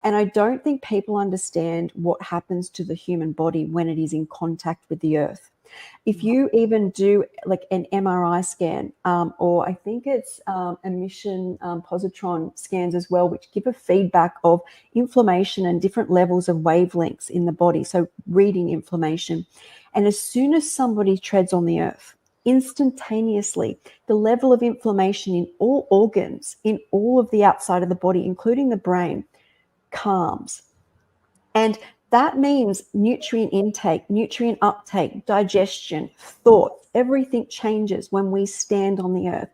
And I don't think people understand what happens to the human body when it is in contact with the earth. If you even do like an MRI scan, or I think it's emission positron scans as well, which give a feedback of inflammation and different levels of wavelengths in the body, so reading inflammation. And as soon as somebody treads on the earth, instantaneously, the level of inflammation in all organs, in all of the outside of the body, including the brain, calms. And that means nutrient intake, nutrient uptake, digestion, thought, everything changes when we stand on the earth.